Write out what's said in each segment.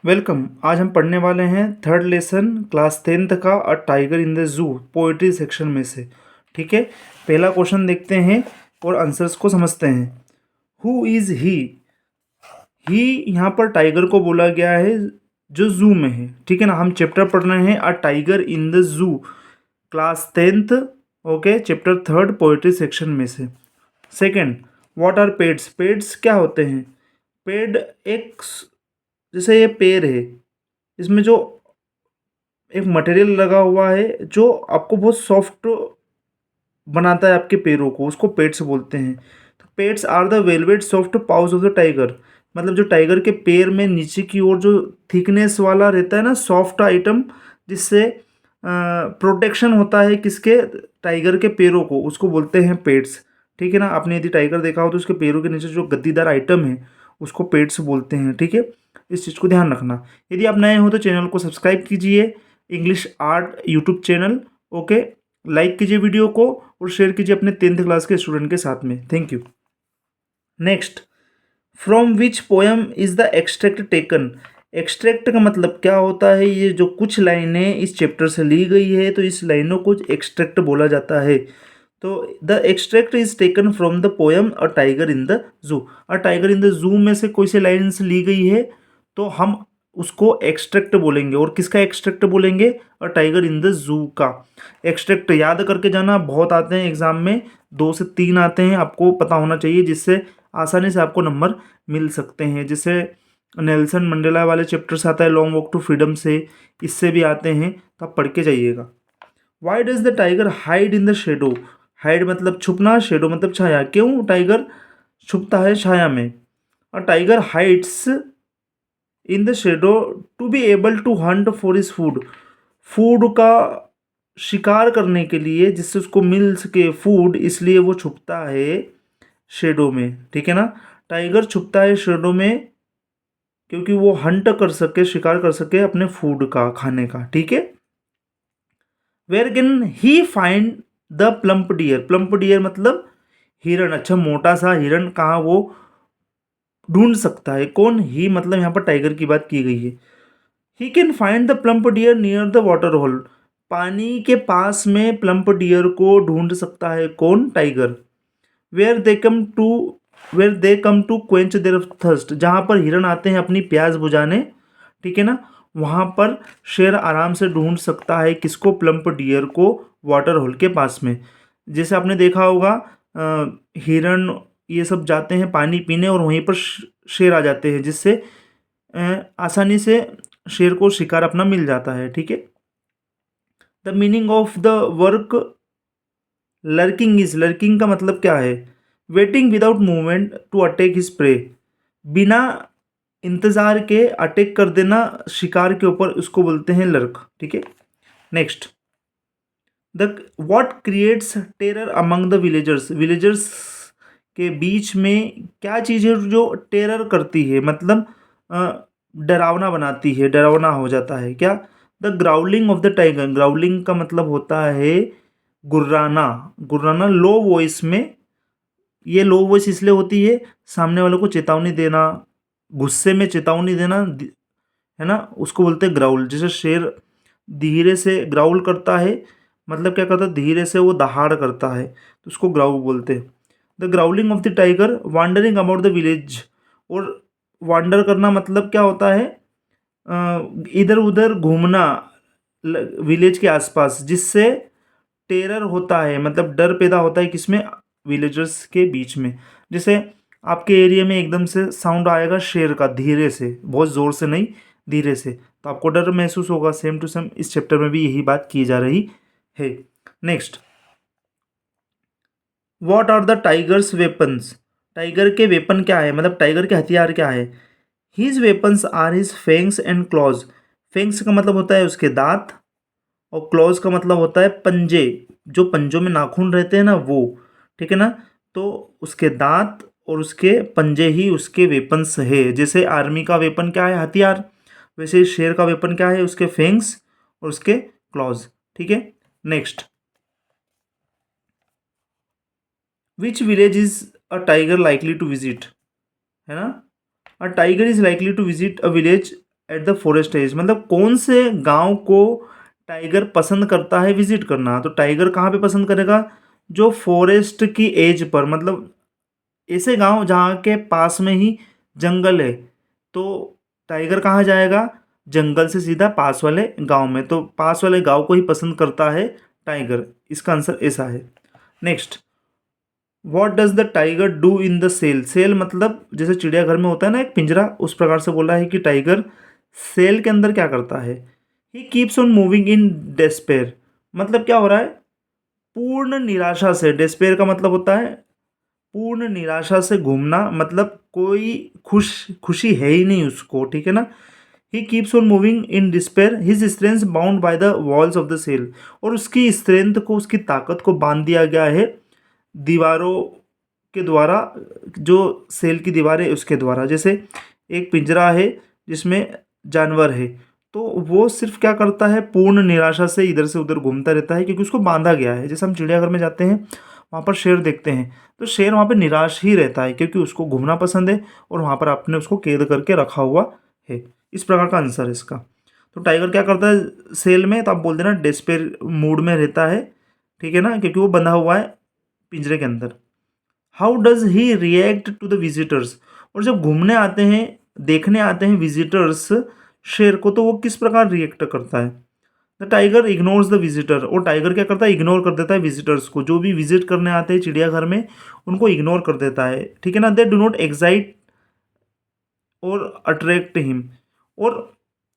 Welcome. आज हम पढ़ने वाले हैं थर्ड लेसन क्लास 10th का अ टाइगर इन द जू पोइट्री सेक्शन में से। ठीक है, पहला क्वेश्चन देखते हैं और आंसर्स को समझते हैं। हु इज़ ही यहाँ पर टाइगर को बोला गया है जो जू में है। ठीक है ना, हम चैप्टर पढ़ रहे हैं अ टाइगर इन द जू class 10th। Okay, chapter third poetry section में से। सेकंड, व्हाट आर पेड्स? पेड्स क्या होते हैं? पेड एक जैसे ये पेड़ है, इसमें जो एक मटेरियल लगा हुआ है जो आपको बहुत सॉफ्ट बनाता है आपके पैरों को, उसको पेड्स बोलते हैं। तो pads are the velvet soft pouch of the tiger. मतलब जो टाइगर के पैर में नीचे की ओर जो थिकनेस वाला रहता है ना, सॉफ्ट आइटम, जिससे प्रोटेक्शन होता है किसके, टाइगर के पैरों को, उसको बोलते हैं पेड्स। ठीक है ना, आपने यदि टाइगर देखा हो तो उसके पैरों के नीचे जो गद्दीदार आइटम है उसको पेड्स बोलते हैं। ठीक है, इस चीज़ को ध्यान रखना। यदि आप नए हो तो चैनल को सब्सक्राइब कीजिए, English art YouTube channel. Okay, like कीजिए वीडियो को और शेयर कीजिए अपने 10th क्लास के स्टूडेंट के साथ में। Thank you. Next, from which poem is the extract taken? Extract का मतलब क्या होता है? ये जो कुछ लाइनें इस चैप्टर से ली गई है तो इस लाइनों को एक्सट्रैक्ट बोला जाता है। तो the extract is taken from the poem a tiger in the जू। अ टाइगर इन द जू में से कोई सी लाइन्स ली गई है तो हम उसको एक्सट्रैक्ट बोलेंगे। और किसका एक्सट्रैक्ट बोलेंगे? अ टाइगर इन द जू का एक्सट्रैक्ट। याद करके जाना, बहुत आते हैं एग्जाम में, 2 से 3 आते हैं, आपको पता होना चाहिए, जिससे आसानी से आपको नंबर मिल सकते हैं। जैसे नेल्सन मंडेला वाले चैप्टर से आता है, लॉन्ग वॉक टू फ्रीडम से, इससे भी आते हैं, तो आप पढ़ के जाइएगा। Why does the tiger hide in the shadow? Hide मतलब छुपना, शेडो मतलब छाया। क्यों टाइगर छुपता है छाया में? और tiger hides in the shadow to be able to hunt for his food. Food का शिकार करने के लिए, जिससे उसको मिल सके फूड, इसलिए वो छुपता है शेडो में। ठीक है ना, टाइगर छुपता है शेडो में क्योंकि वो हंट कर सके, शिकार कर सके अपने फूड का, खाने का। ठीक है, where can he find the plump deer? Plump deer मतलब हिरण। अच्छा, मोटा सा हिरण कहाँ वो ढूंढ सकता है? कौन? ही मतलब यहाँ पर टाइगर की बात की गई है। He can find the plump deer near the water hole. पानी के पास में प्लम्प डियर को ढूंढ सकता है कौन? Tiger. Where they come to where they come to quench their thirst. जहाँ पर हिरण आते हैं अपनी प्यास बुझाने, ठीक है ना, वहाँ पर शेर आराम से ढूंढ सकता है किसको? प्लम्प डियर को, वाटर होल के पास में। जैसे आपने देखा होगा, हिरण ये सब जाते हैं पानी पीने और वहीं पर शेर आ जाते हैं, जिससे आसानी से शेर को शिकार अपना मिल जाता है। ठीक है, the meaning of the work lurking is. Lurking का मतलब क्या है? Waiting without movement to attack his prey. बिना इंतजार के अटैक कर देना शिकार के ऊपर, उसको बोलते हैं लर्क। ठीक है, next, the what creates terror among the villagers? Villagers के बीच में क्या चीज़ है जो टेरर करती है, मतलब डरावना बनाती है, डरावना हो जाता है? क्या? The growling of the tiger. Growling का मतलब होता है गुर्राना। गुर्राना लो वॉइस में। ये लो वॉइस इसलिए होती है, सामने वाले को चेतावनी देना, गुस्से में चेतावनी देना, है ना, उसको बोलते हैं ग्राउल। जैसे शेर धीरे से ग्राउल करता है, मतलब क्या करता है? धीरे से वो दहाड़ करता है, तो उसको ग्राउल बोलते हैं। The growling of the tiger wandering about the village. और वांडर करना मतलब क्या होता है? इधर उधर घूमना विलेज के आसपास, जिससे टेरर होता है, मतलब डर पैदा होता है किसमें? विलेजर्स के बीच में। जैसे आपके एरिया में एकदम से साउंड आएगा शेर का, धीरे से, बहुत ज़ोर से नहीं, धीरे से, तो आपको डर महसूस होगा। सेम टू सेम इस चैप्टर में भी यही बात की जा रही है। Next, what are the tiger's weapons? Tiger के वेपन क्या है, मतलब टाइगर के हथियार क्या है? His weapons are his fangs and claws. Fangs का मतलब होता है उसके दांत, और क्लॉज का मतलब होता है पंजे, जो पंजों में नाखून रहते हैं ना, वो। ठीक है ना, तो उसके दांत और उसके पंजे ही उसके वेपन्स है। जैसे आर्मी का वेपन क्या है? हथियार। वैसे शेर का वेपन क्या है? उसके फेंग्स और उसके क्लॉज। ठीक है, next, which village is a tiger likely to visit? है ना, a tiger is likely to visit a village at the forest edge, मतलब कौन से गांव को टाइगर पसंद करता है विजिट करना। तो टाइगर कहाँ पे पसंद करेगा, जो फॉरेस्ट की एज पर, मतलब ऐसे गांव जहाँ के पास में ही जंगल है। तो टाइगर कहाँ जाएगा, जंगल से सीधा पास वाले गांव में। तो पास वाले गांव को ही पसंद करता है टाइगर। इसका आंसर ऐसा है। Next, what does the tiger do in the cell. Cell मतलब जैसे चिड़ियाघर में होता है ना एक पिंजरा, उस प्रकार से बोला है कि टाइगर सेल के अंदर क्या करता है। ही keeps on moving in despair, मतलब क्या हो रहा है, पूर्ण निराशा से। डेस्पेयर का मतलब होता है पूर्ण निराशा से घूमना, मतलब कोई खुशी है ही नहीं उसको, ठीक है ना। He keeps on moving in despair, his strength bound by the walls of the cell, और उसकी स्ट्रेंथ को, उसकी ताकत को बांध दिया गया है दीवारों के द्वारा, जो सेल की दीवार है उसके द्वारा। जैसे एक पिंजरा है जिसमें जानवर है, तो वो सिर्फ क्या करता है, पूर्ण निराशा से इधर से उधर घूमता रहता है, क्योंकि उसको बांधा गया है। जैसे हम चिड़ियाघर में जाते हैं, वहाँ पर शेर देखते हैं, तो शेर वहाँ पर निराश ही रहता है, क्योंकि उसको घूमना पसंद है और वहाँ पर आपने उसको कैद करके रखा हुआ है। इस प्रकार का आंसर है इसका। तो टाइगर क्या करता है सेल में, तो आप बोल देना डेस्पेयर मूड में रहता है, ठीक है ना, क्योंकि वो बंधा हुआ है पिंजरे के अंदर। How does he react to the visitors, और जब घूमने आते हैं, देखने आते हैं विजिटर्स शेर को, तो वो किस प्रकार रिएक्ट करता है। The tiger ignores the visitor, और टाइगर क्या करता है, इग्नोर कर देता है विजिटर्स को। जो भी विजिट करने आते हैं चिड़ियाघर में, उनको इग्नोर कर देता है, ठीक है ना। दे डू नॉट एक्साइट और अट्रैक्ट हिम, और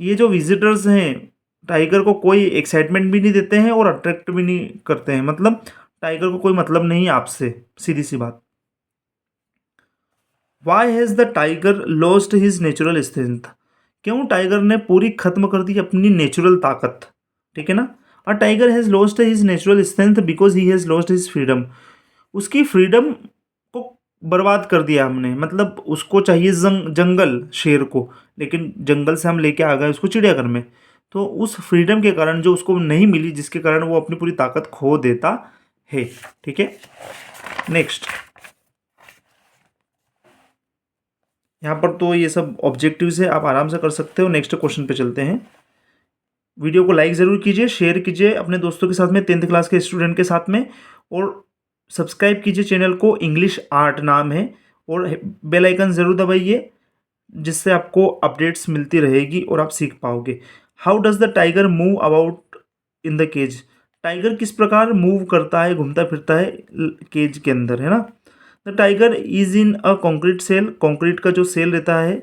ये जो विजिटर्स हैं टाइगर को कोई एक्साइटमेंट भी नहीं देते हैं और अट्रैक्ट भी नहीं करते हैं, मतलब टाइगर को कोई मतलब नहीं है आपसे, सीधी सी बात। Why has the tiger lost his natural strength, क्यों टाइगर ने पूरी खत्म कर दी अपनी नेचुरल ताकत, ठीक है ना। A tiger has lost his natural strength because he has lost his freedom, उसकी फ्रीडम को बर्बाद कर दिया हमने, मतलब उसको चाहिए जंगल शेर को, लेकिन जंगल से हम लेके आ गए उसको चिड़ियाघर में। तो उस फ्रीडम के कारण जो उसको नहीं मिली, जिसके कारण वो अपनी पूरी ताकत खो देता है, ठीक है। नेक्स्ट, यहाँ पर तो ये सब ऑब्जेक्टिव्स है, आप आराम से कर सकते हो। नेक्स्ट क्वेश्चन पे चलते हैं। वीडियो को लाइक ज़रूर कीजिए, शेयर कीजिए अपने दोस्तों के साथ में, 10th क्लास के स्टूडेंट के साथ में, और सब्सक्राइब कीजिए चैनल को, इंग्लिश आर्ट नाम है, और बेल आइकन ज़रूर दबाइए, जिससे आपको अपडेट्स मिलती रहेगी और आप सीख पाओगे। How does the tiger move about in the cage, tiger किस प्रकार मूव करता है, घूमता फिरता है केज के अंदर, है ना। The tiger is in a concrete cell, concrete का जो सेल रहता है,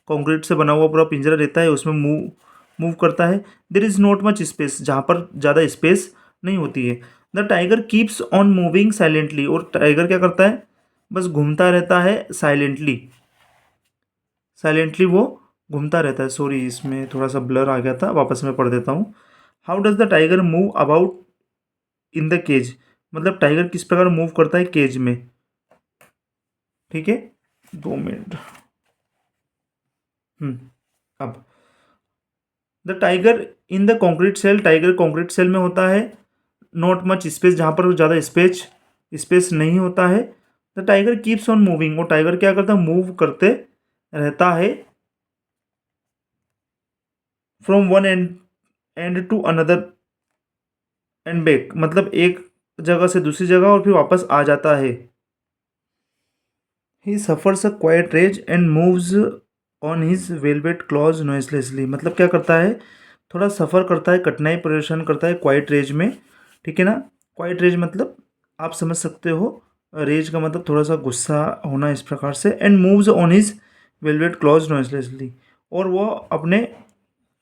कॉन्क्रीट से बना हुआ पूरा पिंजरा रहता है, उसमें मूव मूव करता है। There is not much space, जहाँ पर ज़्यादा स्पेस नहीं होती है। The tiger keeps on moving silently, और टाइगर क्या करता है, बस घूमता रहता है साइलेंटली, साइलेंटली वो घूमता रहता है। सॉरी, इसमें थोड़ा सा ब्लर आ गया था, वापस मैं पढ़ देता हूँ। How does the tiger move about in the cage, मतलब टाइगर किस प्रकार मूव करता है केज में, ठीक है। 2 मिनट। अब the tiger in the concrete cell, tiger concrete cell में होता है। नॉट मच स्पेस, जहाँ पर ज़्यादा स्पेस स्पेस नहीं होता है। The tiger keeps on moving, वो टाइगर क्या करता है, मूव करते रहता है from one end end to another end back, मतलब एक जगह से दूसरी जगह और फिर वापस आ जाता है। He suffers a quiet rage and moves on his velvet claws noiselessly, मतलब क्या करता है, थोड़ा सफ़र करता है, कठिनाई परेशान करता है क्वाइट रेज में, ठीक है ना। क्वाइट रेज मतलब आप समझ सकते हो, रेज का मतलब थोड़ा सा गुस्सा होना, इस प्रकार से। And moves on his velvet claws noiselessly, और वो अपने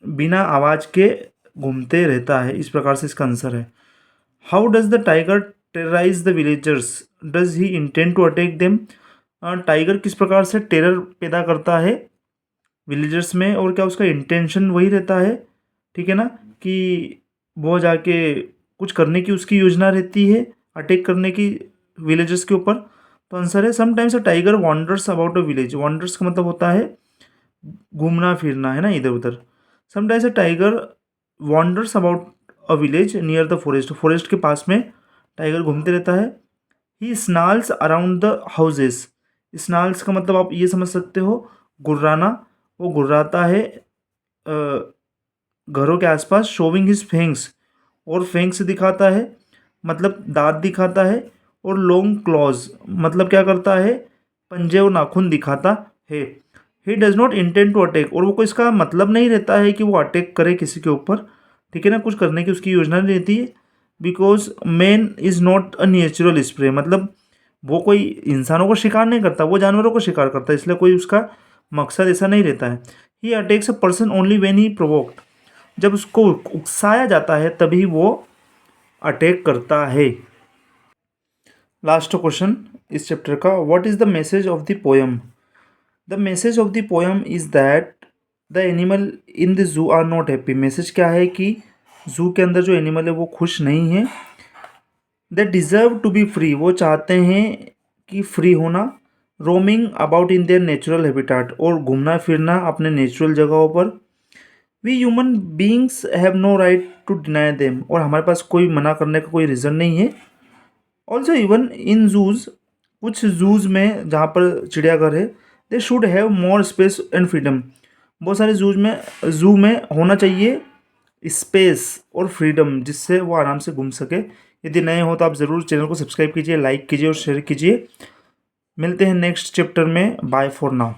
बिना आवाज़ के घूमते रहता है, इस प्रकार से इसका आंसर है। How does the tiger terrorise the villagers, does he intend to attack them, tiger किस प्रकार से टेरर पैदा करता है विलेजर्स में, और क्या उसका इंटेंशन वही रहता है, ठीक है ना, कि वो जाके कुछ करने की उसकी योजना रहती है, अटैक करने की विलेजर्स के ऊपर। तो आंसर है sometimes a tiger wanders about a village, wanders का मतलब होता है घूमना फिरना, है ना, इधर उधर। Sometimes a tiger wanders about a village near the forest, forest के पास में टाइगर घूमते रहता है। He snarls around the houses, snarls का मतलब आप ये समझ सकते हो गुर्राना, वो गुर्राता है घरों के आसपास, शोविंग हिज फेंग्स, और फेंग्स दिखाता है मतलब दांत दिखाता है, और लॉन्ग क्लॉज मतलब क्या करता है, पंजे और नाखून दिखाता है। He does not intend to attack, और वो कोई इसका मतलब नहीं रहता है कि वो अटैक करे किसी के ऊपर, ठीक है ना, कुछ करने की उसकी योजना नहीं रहती है। Because man is not a natural spray, मतलब वो कोई इंसानों को शिकार नहीं करता, वो जानवरों को शिकार करता है, इसलिए कोई उसका मकसद ऐसा नहीं रहता है। He attacks a person only when he provoked, जब उसको उकसाया जाता है तभी वो अटैक करता है। लास्ट क्वेश्चन इस चैप्टर का, what is the message of the poem? The message of the poem is that the animal in the zoo are not happy. Message क्या है कि जू के अंदर जो एनिमल है वो खुश नहीं है। They deserve to be free, वो चाहते हैं कि फ्री होना। Roaming about in their natural habitat, और घूमना फिरना अपने नेचुरल जगहों पर। We human beings have no right to deny them, और हमारे पास कोई मना करने का कोई रीज़न नहीं है। ऑल्सो इवन इन जूज, कुछ जूज में जहाँ पर चिड़ियाघर है, they should have more space and freedom. बहुत सारे जू में होना चाहिए स्पेस और फ्रीडम, जिससे वो आराम से घूम सके। यदि नए हो तो आप ज़रूर चैनल को सब्सक्राइब कीजिए, लाइक कीजिए और शेयर कीजिए। मिलते हैं नेक्स्ट चैप्टर में। Bye for now.